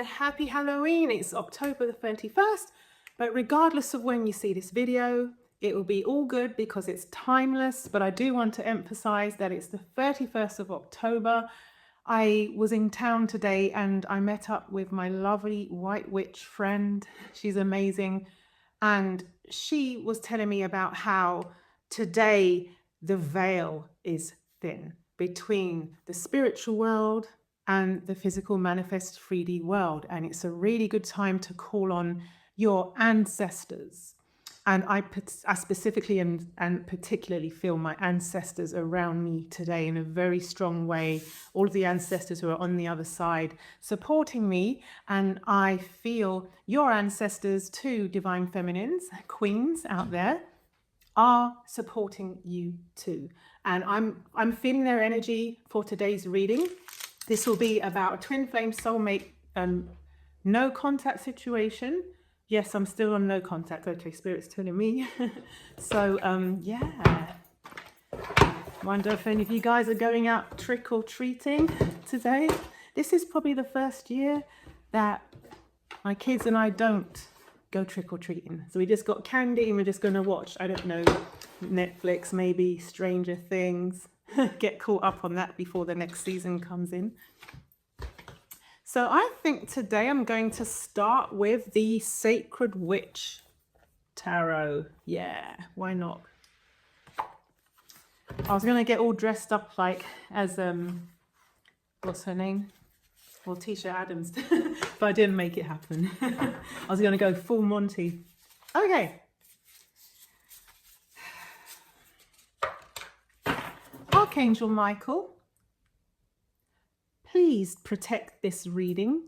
happy Halloween. It's October the 31st, but regardless of when you see this video, it will be all good because it's timeless. But I do want to emphasize that it's the 31st of October. I was in town today and I met up with my lovely white witch friend. She's amazing. And she was telling me about how today the veil is thin between the spiritual world and the physical manifest 3D world. And it's a really good time to call on your ancestors. And I specifically and particularly feel my ancestors around me today in a very strong way. All of the ancestors who are on the other side supporting me. And I feel your ancestors too, divine feminines, queens out there, are supporting you too. And I'm feeling their energy for today's reading. This will be about a twin flame soulmate no contact situation. Yes, I'm still on no contact. Okay, Spirit's telling me. So, yeah. Wonder if any of you guys are going out trick or treating today. This is probably the first year that my kids and I don't go trick or treating. So we just got candy and we're just going to watch, I don't know, Netflix, maybe Stranger Things. Get caught up on that before the next season comes in. So I think today I'm going to start with the Sacred Witch Tarot. Yeah, why not? I was going to get all dressed up like as, what's her name? Well, Tisha Adams, but I didn't make it happen. I was going to go full Monty. Okay. Archangel Michael, please protect this reading.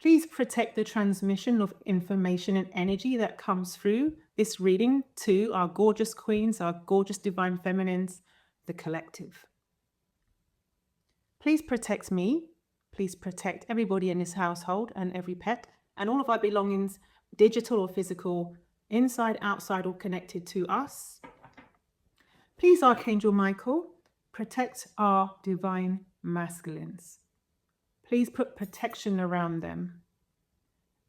Please protect the transmission of information and energy that comes through this reading to our gorgeous queens, our gorgeous divine feminines, the collective. Please protect me. Please protect everybody in this household and every pet and all of our belongings, digital or physical, inside, outside, or connected to us. Please, Archangel Michael, protect our divine masculines. Please put protection around them.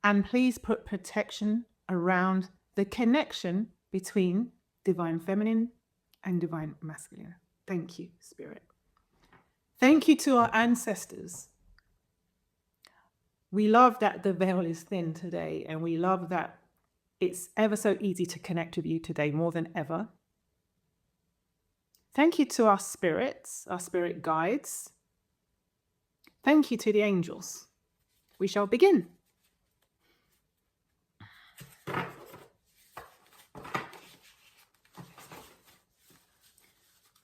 And please put protection around the connection between divine feminine and divine masculine. Thank you, Spirit. Thank you to our ancestors. We love that the veil is thin today, and we love that it's ever so easy to connect with you today more than ever. Thank you to our spirits, our spirit guides. Thank you to the angels. We shall begin.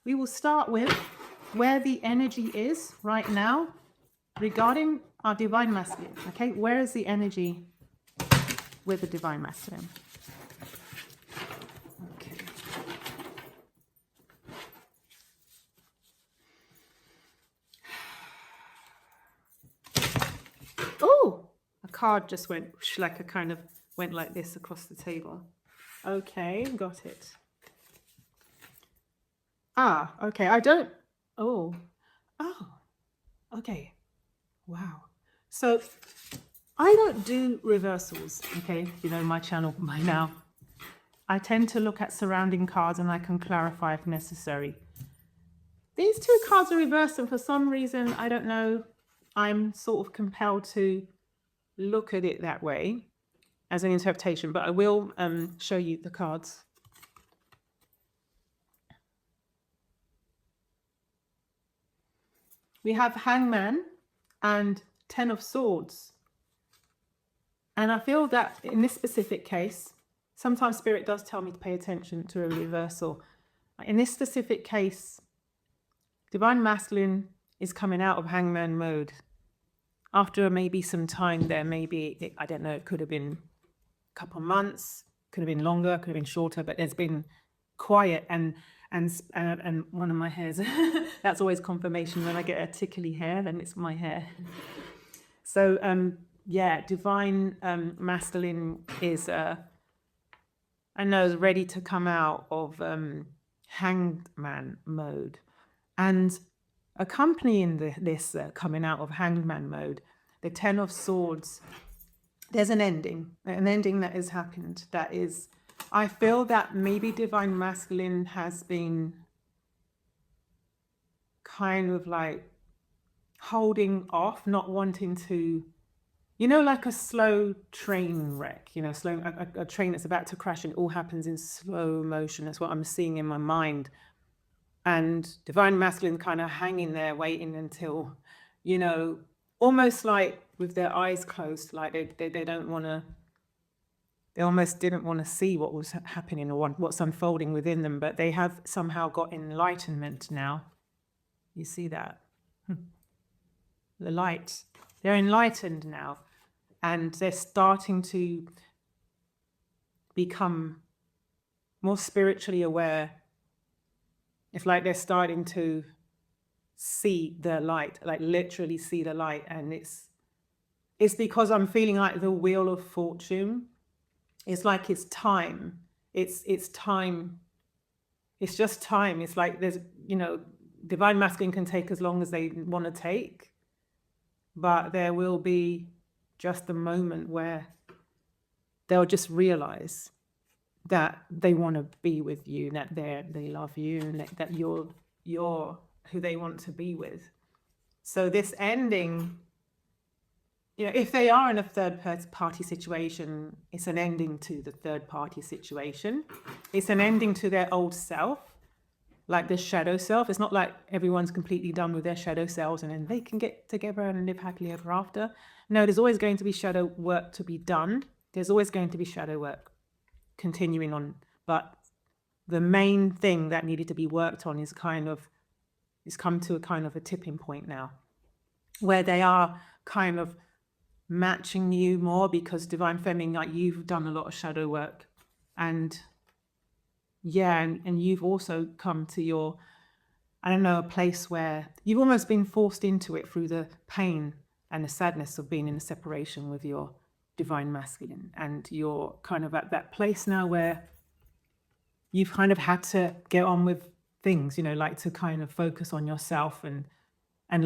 We will start with where the energy is right now regarding our divine masculine. Okay, where is the energy with the divine masculine? Okay. Oh, a card just went like a kind of went like this across the table. Okay, got it. Ah, okay. I don't. Oh, okay. Wow. So I don't do reversals, okay? You know my channel by now. I tend to look at surrounding cards and I can clarify if necessary. These two cards are reversed, and for some reason, I don't know, I'm sort of compelled to look at it that way as an interpretation, but I will show you the cards. We have Hangman and Ten of Swords. And I feel that in this specific case, sometimes Spirit does tell me to pay attention to a reversal. In this specific case, divine masculine is coming out of Hangman mode. After maybe some time there, maybe, I don't know, it could have been a couple of months, could have been longer, could have been shorter, but there's been quiet and one of my hairs. That's always confirmation. When I get a tickly hair, then it's my hair. So yeah, divine masculine is I know is ready to come out of hangman mode, and accompanying this coming out of hangman mode, the Ten of Swords. There's an ending that has happened. That is, I feel that maybe Divine Masculine has been kind of like holding off, not wanting to, you know, like a slow train wreck, you know, a train that's about to crash and it all happens in slow motion. That's what I'm seeing in my mind. And Divine Masculine kind of hanging there, waiting until, you know, almost like with their eyes closed, like they don't want to, they almost didn't want to see what was happening or what's unfolding within them, but they have somehow got enlightenment now. You see that? The light. They're enlightened now, and they're starting to become more spiritually aware. It's like they're starting to see the light, like literally see the light. And it's because I'm feeling like the Wheel of Fortune. It's like it's time. It's time. It's just time. It's like there's, you know, Divine Masculine can take as long as they want to take, but there will be just a moment where they'll just realize that they want to be with you, that they love you, and that you're who they want to be with. So this ending, you know, if they are in a third party situation, it's an ending to the third party situation. It's an ending to their old self, like the shadow self. It's not like everyone's completely done with their shadow selves and then they can get together and live happily ever after. No, there's always going to be shadow work to be done. There's always going to be shadow work continuing on. But the main thing that needed to be worked on is come to a kind of a tipping point now, where they are kind of matching you more, because Divine Feminine, like, you've done a lot of shadow work, and yeah, and you've also come to your, I don't know, a place where you've almost been forced into it through the pain and the sadness of being in a separation with your Divine Masculine, and you're kind of at that place now where you've kind of had to get on with things, you know, like to kind of focus on yourself and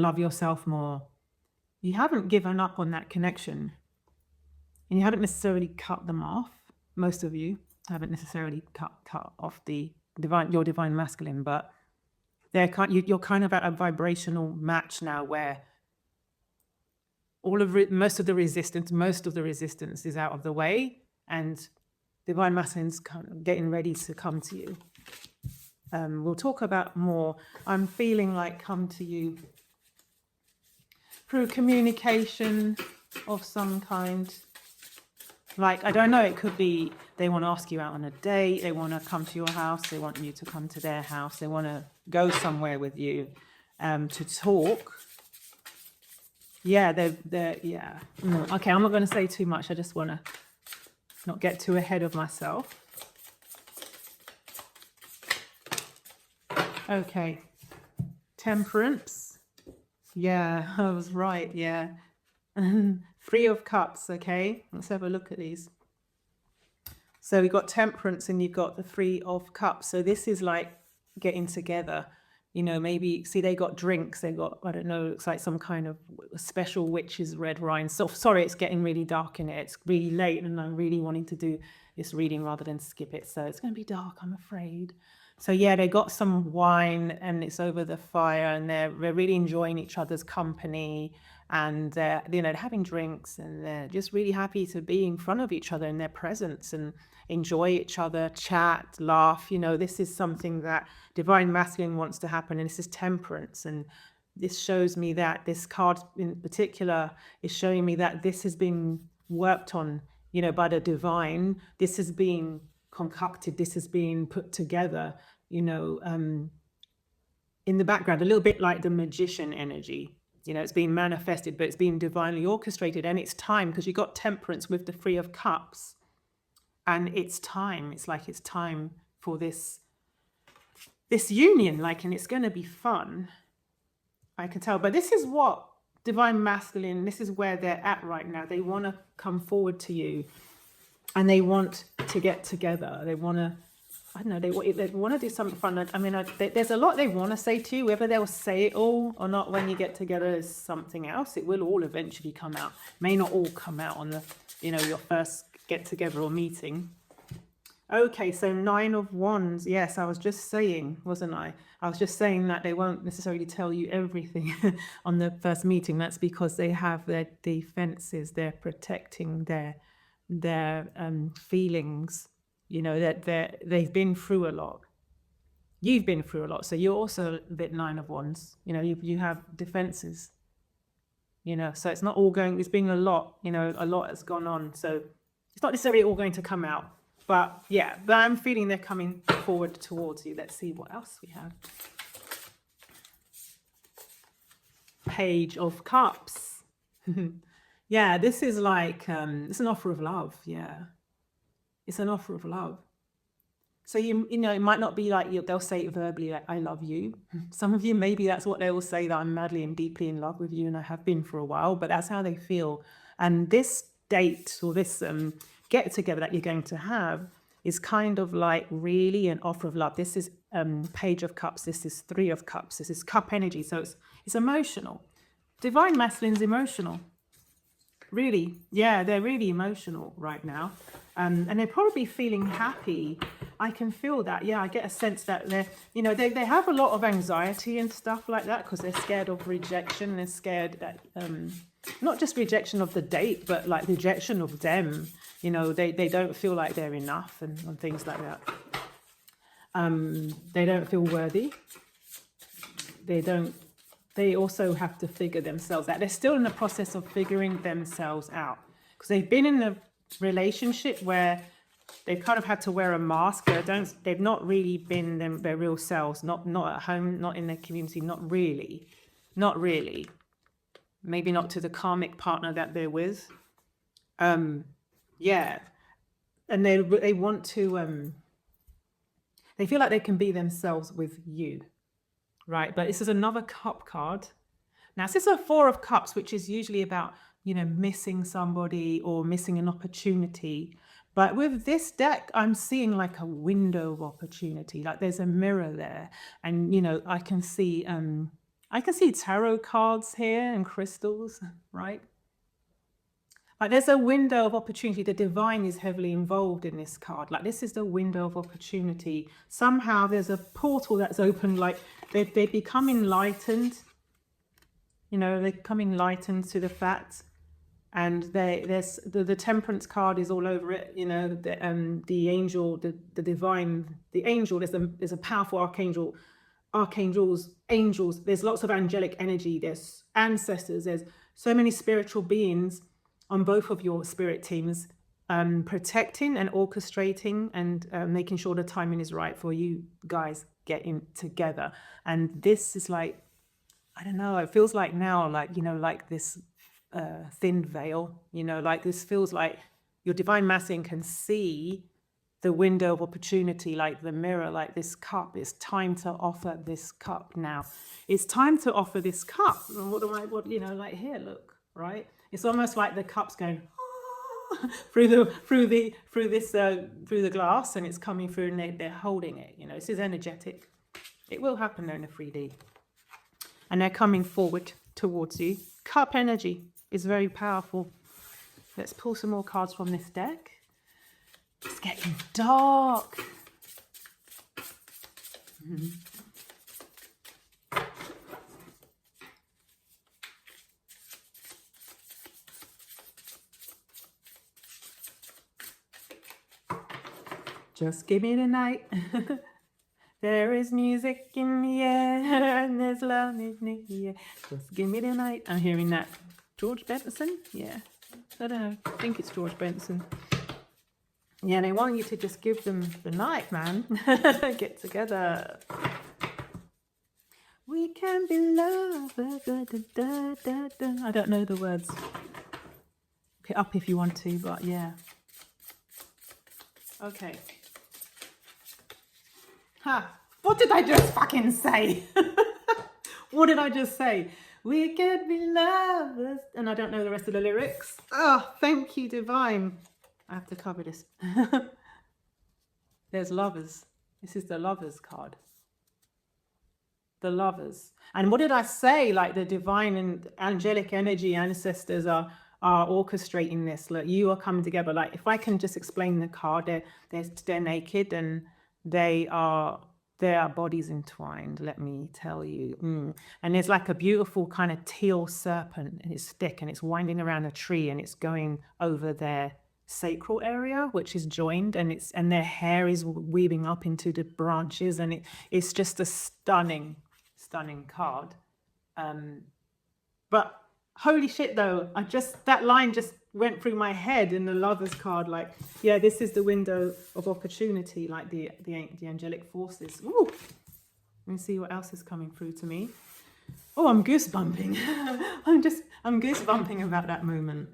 love yourself more. You haven't given up on that connection, and you haven't necessarily cut them off. Most of you haven't necessarily cut off your Divine Masculine, but you're kind of at a vibrational match now where most of the resistance is out of the way, and Divine Masculine's kind of getting ready to come to you. We'll talk about more. I'm feeling like come to you through communication of some kind. Like, I don't know, it could be they want to ask you out on a date, they want to come to your house, they want you to come to their house, they want to go somewhere with you to talk. Yeah, yeah. Okay, I'm not going to say too much. I just want to not get too ahead of myself. Okay, Temperance. Yeah, I was right, yeah. Three of Cups, okay? Let's have a look at these. So we've got Temperance and you've got the Three of Cups. So this is like getting together. You know, maybe, see, they got drinks. They got, I don't know, looks like some kind of special witch's red wine. So sorry, it's getting really dark in it. It's really late and I'm really wanting to do this reading rather than skip it. So it's going to be dark, I'm afraid. So yeah, they got some wine and it's over the fire and they're really enjoying each other's company, and they're, you know, having drinks and they're just really happy to be in front of each other in their presence and enjoy each other, chat, laugh. You know, this is something that Divine Masculine wants to happen, and this is Temperance. And this shows me that this card in particular is showing me that this has been worked on, you know, by the divine. This has been concocted, this has been put together, you know, in the background, a little bit like the magician energy. You know, it's being manifested, but it's being divinely orchestrated, and it's time, because you got Temperance with the Three of Cups, and it's time. It's like it's time for this union, like, and it's going to be fun. I can tell, but this is what Divine Masculine, this is where they're at right now. They want to come forward to you, and they want to get together. They want to I don't know, they want to do something fun. I mean, there's a lot they want to say to you. Whether they'll say it all or not when you get together is something else. It will all eventually come out. May not all come out on the, your first get together or meeting. Okay, so 9 of Wands. Yes, I was just saying, wasn't I? I was just saying that they won't necessarily tell you everything on the first meeting. That's because they have their defenses. They're protecting their feelings. That they've been through a lot. You've been through a lot, so you're also a bit 9 of Wands. You have defenses. So it's not all going. It's been a lot. A lot has gone on. So it's not necessarily all going to come out. But yeah, but I'm feeling they're coming forward towards you. Let's see what else we have. Page of Cups. Yeah, this is like, it's an offer of love. Yeah, it's an offer of love. So, it might not be like they'll say it verbally, like, I love you. Some of you, maybe that's what they will say, that I'm madly and deeply in love with you and I have been for a while, but that's how they feel. And this date or this get together that you're going to have is kind of like really an offer of love. This is Page of Cups. This is 3 of Cups. This is cup energy. So it's emotional. Divine Masculine's emotional. Really. Yeah, they're really emotional right now. And they're probably feeling happy. I can feel that. Yeah, I get a sense that they have a lot of anxiety and stuff like that because they're scared of rejection. They're scared that not just rejection of the date, but like rejection of them. They don't feel like they're enough and things like that. They don't feel worthy. They also have to figure themselves out. They're still in the process of figuring themselves out because they've been in a relationship where they've kind of had to wear a mask. They've not really been their real selves, not at home, not in their community, not really. Maybe not to the karmic partner that they're with. Yeah, and they want to. They feel like they can be themselves with you, right? But this is another cup card. Now, this is a 4 of Cups, which is usually about missing somebody or missing an opportunity. But with this deck, I'm seeing like a window of opportunity. Like there's a mirror there, and I can see tarot cards here and crystals, right? Like there's a window of opportunity. The divine is heavily involved in this card. Like this is the window of opportunity. Somehow there's a portal that's open. Like they become enlightened. They become enlightened to the fact. And there's the Temperance card is all over it. The angel, the divine, the angel. There's a powerful archangel, angels. There's lots of angelic energy. There's ancestors. There's so many spiritual beings on both of your spirit teams, protecting and orchestrating and making sure the timing is right for you guys getting together. And this is like, I don't know, it feels like now, like, like this thin veil, like this feels like your divine masculine can see the window of opportunity, like the mirror, like this cup. It's time to offer this cup now. It's time to offer this cup. And like here, look, right? It's almost like the cup's going through the glass, and it's coming through, and they're holding it. This is energetic. It will happen though in the 3D, and they're coming forward towards you. Cup energy is very powerful. Let's pull some more cards from this deck. It's getting dark. Just give me the night. There is music in the air and there's love in the air. Just give me the night. I'm hearing that. George Benson? Yeah. I don't know. I think it's George Benson. Yeah, they want you to just give them the night, man. Get together. We can be lovers. I don't know the words. Look it up if you want to, but yeah. Okay. What did I just fucking say? What did I just say? We could be lovers. And I don't know the rest of the lyrics. Oh, thank you, divine. I have to cover this. There's lovers. This is the Lovers card. The Lovers. And what did I say? Like the divine and angelic energy ancestors are orchestrating this. Look, you are coming together. Like if I can just explain the card, they're naked and their bodies entwined, let me tell you. And there's like a beautiful kind of teal serpent, and it's thick and it's winding around a tree and it's going over their sacral area, which is joined, and their hair is weaving up into the branches, and it's just a stunning card. But holy shit though, that line just went through my head in the Lovers card. Like, yeah, this is the window of opportunity, like the angelic forces. Ooh, let me see what else is coming through to me. Oh, I'm goosebumping. I'm goosebumping about that moment.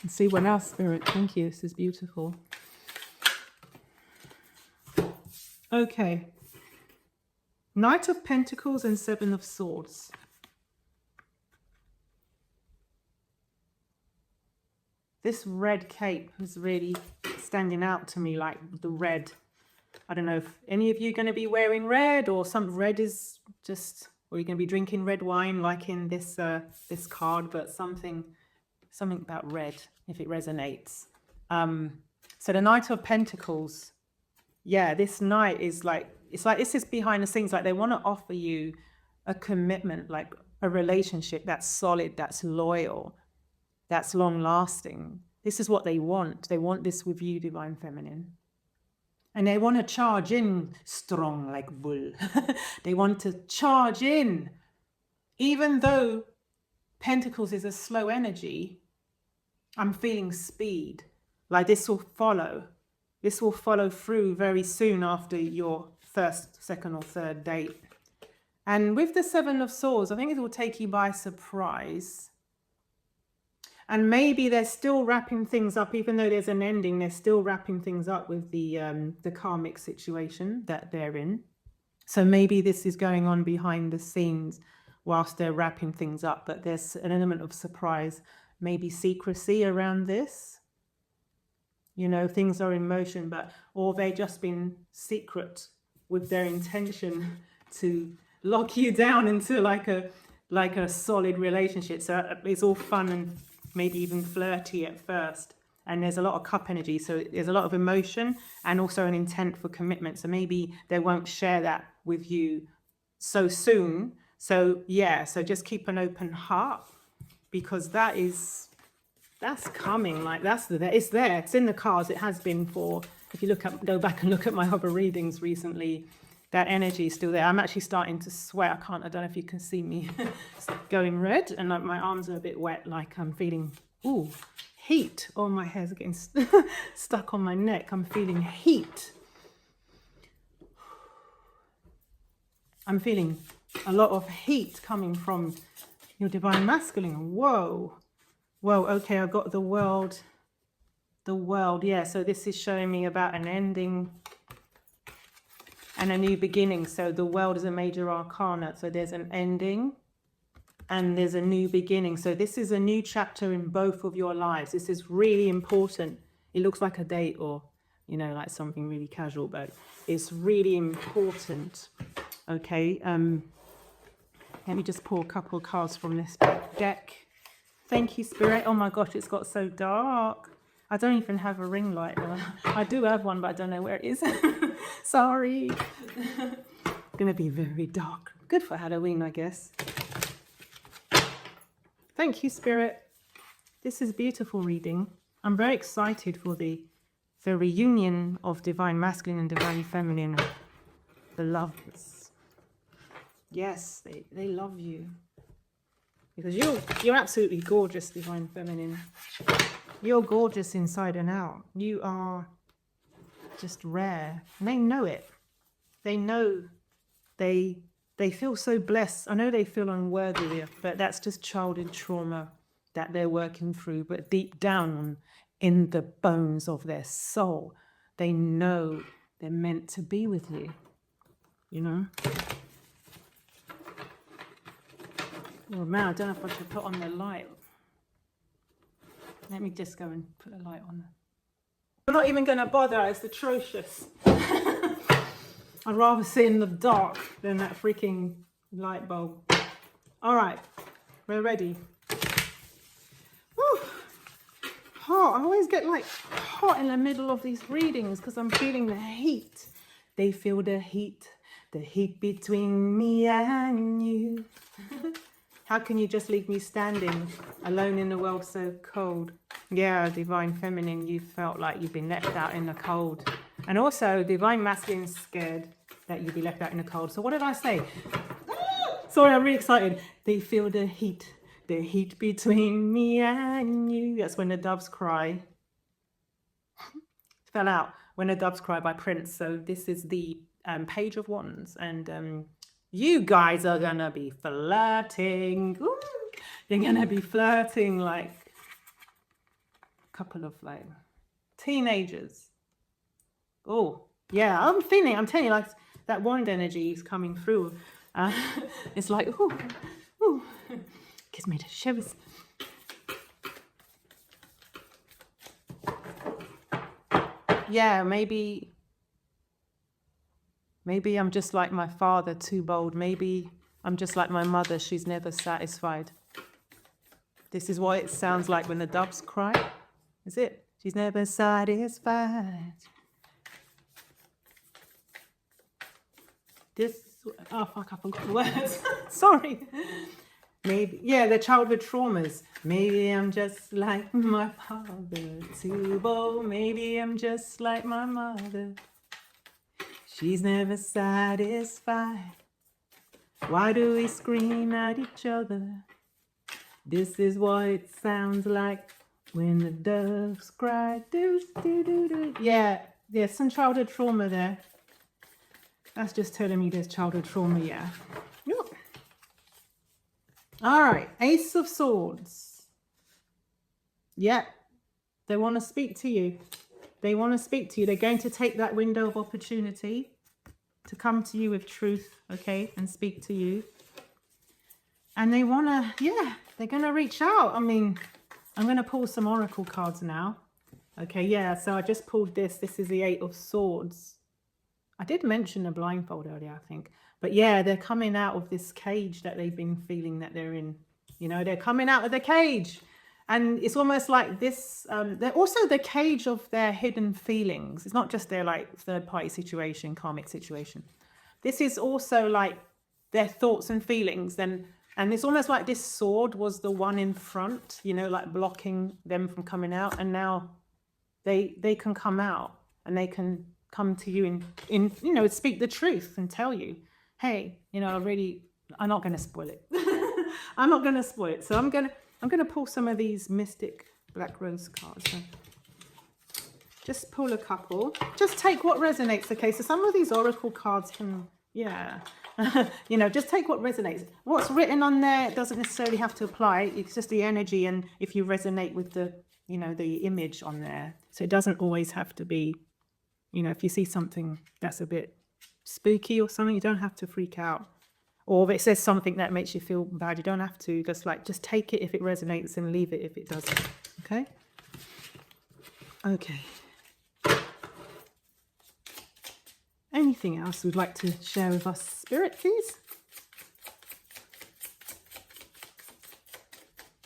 Let's see what else, Spirit. Thank you. This is beautiful. Okay. Knight of Pentacles and Seven of Swords. This red cape is really standing out to me, like the red. I don't know if any of you are going to be wearing red, or some red is just, or you're going to be drinking red wine like in this this card, but something about red, if it resonates. So the Knight of Pentacles, yeah, this knight is like, it's like this is behind the scenes, like they want to offer you a commitment, like a relationship that's solid, that's loyal, that's long lasting. This is what they want. They want this with you, Divine Feminine. And they want to charge in strong like bull. They want to charge in. Even though Pentacles is a slow energy, I'm feeling speed. Like this will follow. This will follow through very soon after your first, second or third date. And with the Seven of Swords, I think it will take you by surprise. And maybe they're still wrapping things up, even though there's an ending, they're still wrapping things up with the karmic situation that they're in. So maybe this is going on behind the scenes whilst they're wrapping things up, but there's an element of surprise, maybe secrecy around this. You know, things are in motion, or they've just been secret with their intention to lock you down into like a solid relationship. So it's all fun and maybe even flirty at first. And there's a lot of cup energy. So there's a lot of emotion and also an intent for commitment. So maybe they won't share that with you so soon. So yeah, so just keep an open heart, because that's coming. Like it's there. It's in the cards. It has been for, if you go back and look at my other readings recently, that energy is still there. I'm actually starting to sweat. I don't know if you can see me going red, and like my arms are a bit wet. Like I'm feeling, heat. Oh, my hair's getting stuck on my neck. I'm feeling heat. I'm feeling a lot of heat coming from your Divine Masculine. Whoa. Okay, I've got the world. Yeah, so this is showing me about an ending and a new beginning. So the world is a major arcana. So there's an ending and there's a new beginning. So this is a new chapter in both of your lives. This is really important. It looks like a date or, like something really casual, but it's really important. Okay, let me just pull a couple of cards from this deck. Thank you, Spirit. Oh my gosh, it's got so dark. I don't even have a ring light. I do have one, but I don't know where it is. Sorry. Gonna be very dark. Good for Halloween, I guess. Thank you, Spirit. This is beautiful reading. I'm very excited for the reunion of Divine Masculine and Divine Feminine. The lovers. Yes, they love you. Because you're absolutely gorgeous, Divine Feminine. You're gorgeous inside and out. You are just rare. And they know it. They know. They feel so blessed. I know they feel unworthy, but that's just childhood trauma that they're working through. But deep down in the bones of their soul, they know they're meant to be with you. Oh man, I don't know if I should put on the light. Let me just go and put a light on. I'm not even going to bother, it's atrocious. I'd rather sit in the dark than that freaking light bulb. All right, we're ready. Whew. Hot. I always get like hot in the middle of these readings because I'm feeling the heat. They feel the heat between me and you. How can you just leave me standing alone in the world so cold? Yeah, divine feminine, you felt like you've been left out in the cold. And also divine masculine scared that you'd be left out in the cold. So what did I say? Sorry, I'm really excited. They feel the heat between me and you. That's when the doves cry. Fell out When the Doves Cry by Prince. So this is the Page of Wands, and you guys are gonna be flirting. Ooh, you're gonna be flirting like a couple of like teenagers. Oh yeah, I'm telling you, like that wand energy is coming through. It's like ooh, ooh, gives me the shivers. Yeah, maybe I'm just like my father, too bold. Maybe I'm just like my mother, she's never satisfied. This is what it sounds like when the doves cry. Is it? She's never satisfied. Oh fuck, I forgot the words. Sorry. Maybe, yeah, the childhood traumas. Maybe I'm just like my father, too bold. Maybe I'm just like my mother. She's never satisfied. Why do we scream at each other? This is what it sounds like when the doves cry. Do, do, do, do. Yeah, there's some childhood trauma there. That's just telling me there's childhood trauma, yeah. Yep. All right, Ace of Swords. Yeah, they want to speak to you. They want to speak to you. They're going to take that window of opportunity to come to you with truth, okay, and speak to you. And they want to, yeah, they're going to reach out. I mean, I'm going to pull some oracle cards now. Okay, yeah, so I just pulled this. This is the Eight of Swords. I did mention the blindfold earlier, I think. But yeah, they're coming out of this cage that they've been feeling that they're in. You know, they're coming out of the cage. And it's almost like this, they're also the cage of their hidden feelings. It's not just their like third party situation, karmic situation. This is also like their thoughts and feelings. And it's almost like this sword was the one in front, you know, like blocking them from coming out. And now they can come out and they can come to you in you know, speak the truth and tell you, hey, you know, I'm not going to spoil it. I'm not going to spoil it. So I'm going to pull some of these Mystic Black Rose cards. So just pull a couple. Just take what resonates. Okay, so some of these oracle cards can, yeah, you know, just take what resonates. What's written on there doesn't necessarily have to apply. It's just the energy, and if you resonate with the, you know, the image on there. So it doesn't always have to be, you know, if you see something that's a bit spooky or something, you don't have to freak out. Or if it says something that makes you feel bad, you don't have to. Just take it if it resonates and leave it if it doesn't. Okay? Okay. Anything else you'd like to share with us, Spirit, please?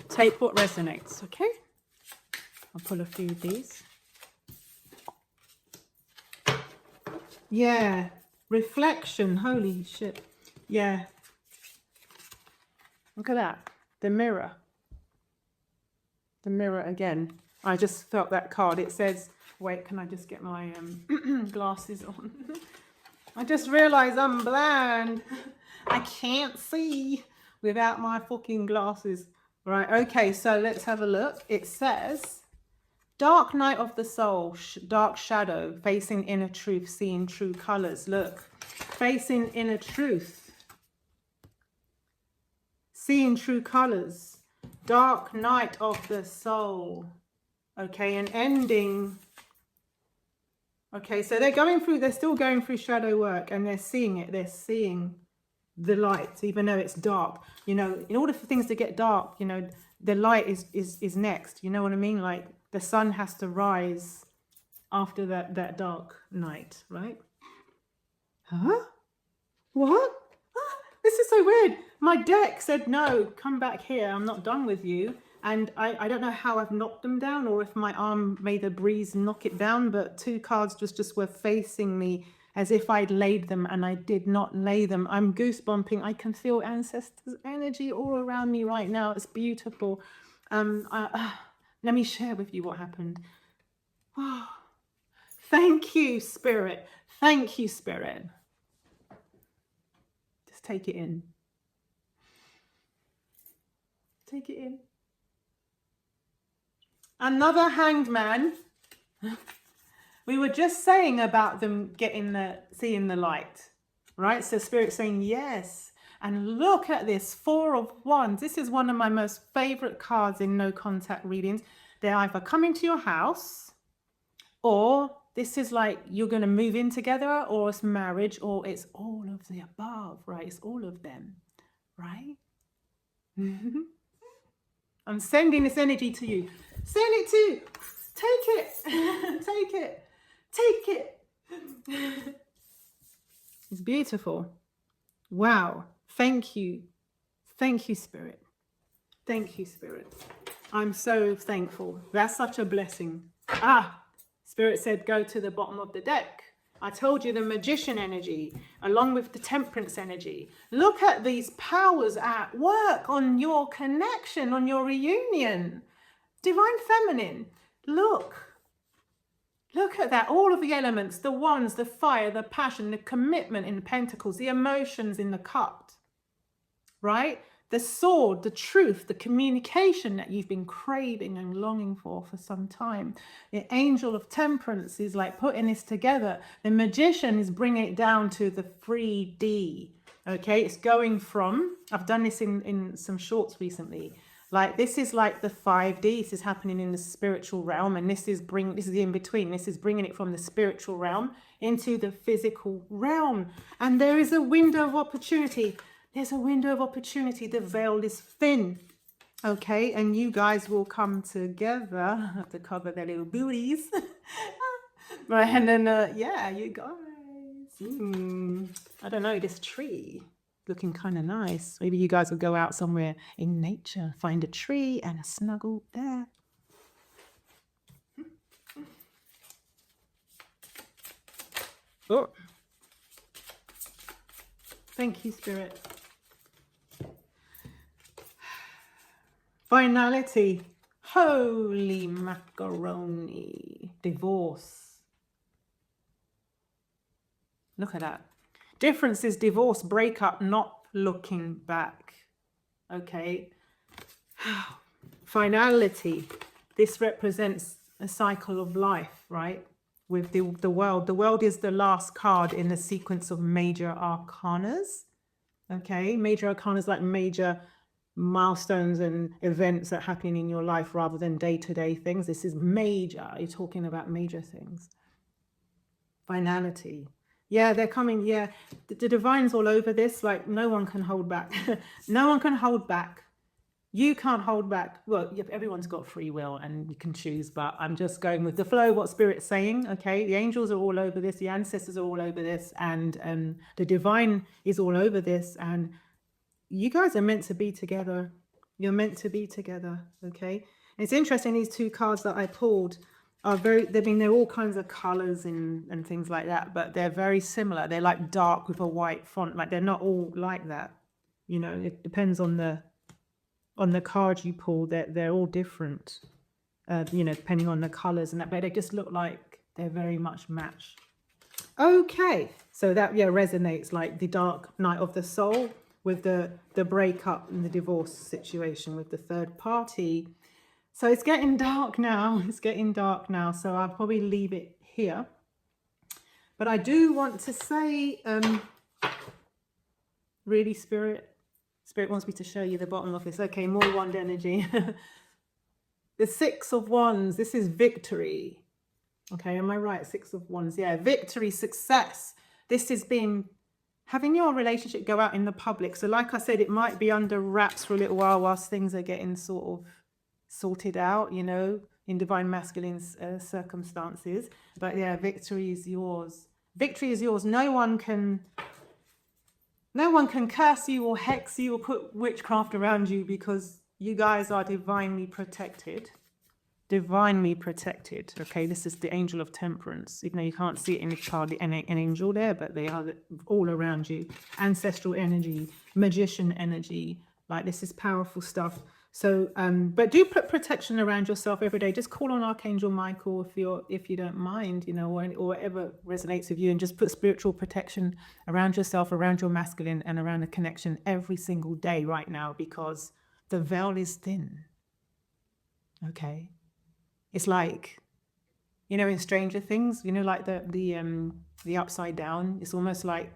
Take what resonates, okay? I'll pull a few of these. Yeah. Reflection. Holy shit. Yeah. Look at that. The mirror. The mirror again. I just felt that card. It says, wait, can I just get my glasses on? I just realized I'm blind. I can't see without my fucking glasses. Right, okay, so let's have a look. It says, dark night of the soul, dark shadow, facing inner truth, seeing true colors. Look, facing inner truth, seeing true colors. Dark night of the soul. Okay, and ending. Okay, so they're still going through shadow work, and they're seeing it. They're seeing the light, even though it's dark. You know, in order for things to get dark, you know, the light is next. You know what I mean? Like the sun has to rise after that dark night, right? Huh? What? Ah, this is so weird. My deck said, no, come back here. I'm not done with you. And I don't know how I've knocked them down or if my arm made a breeze knock it down, but two cards just were facing me as if I'd laid them, and I did not lay them. I'm goosebumping. I can feel ancestors' energy all around me right now. It's beautiful. Let me share with you what happened. Oh, thank you, Spirit. Thank you, Spirit. Just take it in. Take it in. Another Hanged Man. We were just saying about them seeing the light, right? So Spirit's saying yes. And look at this, 4 of Wands. This is one of my most favorite cards in no contact readings. They're either coming to your house, or this is like you're going to move in together, or it's marriage, or it's all of the above, right? It's all of them, right? I'm sending this energy to you. Send it to. Take it. Take it. Take it. It's beautiful. Wow. Thank you. Thank you, Spirit. Thank you, Spirit. I'm so thankful. That's such a blessing. Ah, Spirit said go to the bottom of the deck. I told you the Magician energy along with the Temperance energy. Look at these powers at work on your connection, on your reunion. Divine Feminine. Look at that. All of the elements, the Wands, the fire, the passion, the commitment in the Pentacles, the emotions in the Cup, right? The Sword, the truth, the communication that you've been craving and longing for some time. The Angel of Temperance is like putting this together. The Magician is bringing it down to the 3D. Okay, it's going from, I've done this in some shorts recently. Like this is like the 5D. This is happening in the spiritual realm, and this is the in between. This is bringing it from the spiritual realm into the physical realm. And there is a window of opportunity. There's a window of opportunity. The veil is thin. Okay, and you guys will come together. I have to cover their little booties. Right, and then yeah, you guys. I don't know, this tree looking kind of nice. Maybe you guys will go out somewhere in nature, find a tree and a snuggle there. Oh, thank you, Spirit. Finality. Holy macaroni. Divorce. Look at that. Difference is divorce, breakup, not looking back. Okay. Finality. This represents a cycle of life, right? With the world. The world is the last card in the sequence of major arcanas. Okay. Major arcanas like major milestones and events that are happening in your life rather than day-to-day things. This is major. You're talking about major things. Finality. Yeah, they're coming. Yeah, the divine's all over this. Like, no one can hold back. No one can hold back. You can't hold back. Well, everyone's got free will and you can choose, but I'm just going with the flow, what Spirit's saying. Okay, the angels are all over this. The ancestors are all over this. And the divine is all over this. And you guys are meant to be together. You're meant to be together. Okay. And it's interesting, these two cards that I pulled are they're all kinds of colors and things like that, but they're very similar. They're like dark with a white font. Like they're not all like that. You know, it depends on the card you pull. They're all different. You know, depending on the colors and that, but they just look like they're very much matched. Okay, so that resonates, like the dark night of the soul with the breakup and the divorce situation with the third party. So it's getting dark now. It's getting dark now. So I'll probably leave it here. But I do want to say, really, Spirit wants me to show you the bottom of this. Okay, more wand energy. The 6 of Wands. This is victory. Okay, am I right? 6 of Wands. Yeah, victory, success. This is being having your relationship go out in the public. So like I said, it might be under wraps for a little while whilst things are getting sort of sorted out, you know, in divine masculine's circumstances. But yeah, victory is yours. Victory is yours. No one can curse you or hex you or put witchcraft around you, because you guys are divinely protected. Divinely protected. Okay, this is the angel of temperance. Even though you can't see it in the chart, an angel there, but they are all around you. Ancestral energy, magician energy. Like, this is powerful stuff. So, but do put protection around yourself every day. Just call on Archangel Michael if you don't mind, you know, or whatever resonates with you, and just put spiritual protection around yourself, around your masculine, and around the connection every single day right now, because the veil is thin. Okay. It's like, you know, in Stranger Things, you know, like the upside down. It's almost like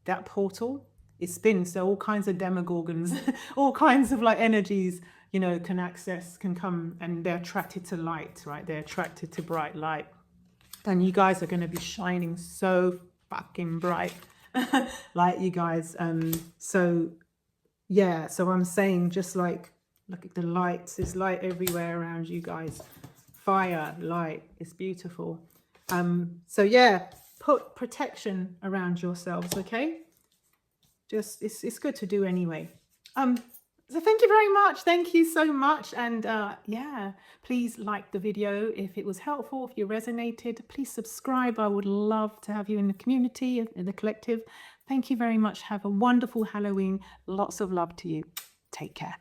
that portal is thin, so all kinds of demogorgons, all kinds of like energies, you know, can come, and they're attracted to light, right? They're attracted to bright light, and you guys are going to be shining so fucking bright, like you guys. So yeah, so I'm saying, just like, look at the lights. There's light everywhere around you guys. Fire, light, it's beautiful. So yeah, put protection around yourselves, okay? Just, it's good to do anyway. So thank you very much. Thank you so much. And yeah, please like the video if it was helpful, if you resonated. Please subscribe. I would love to have you in the community, in the collective. Thank you very much. Have a wonderful Halloween. Lots of love to you. Take care.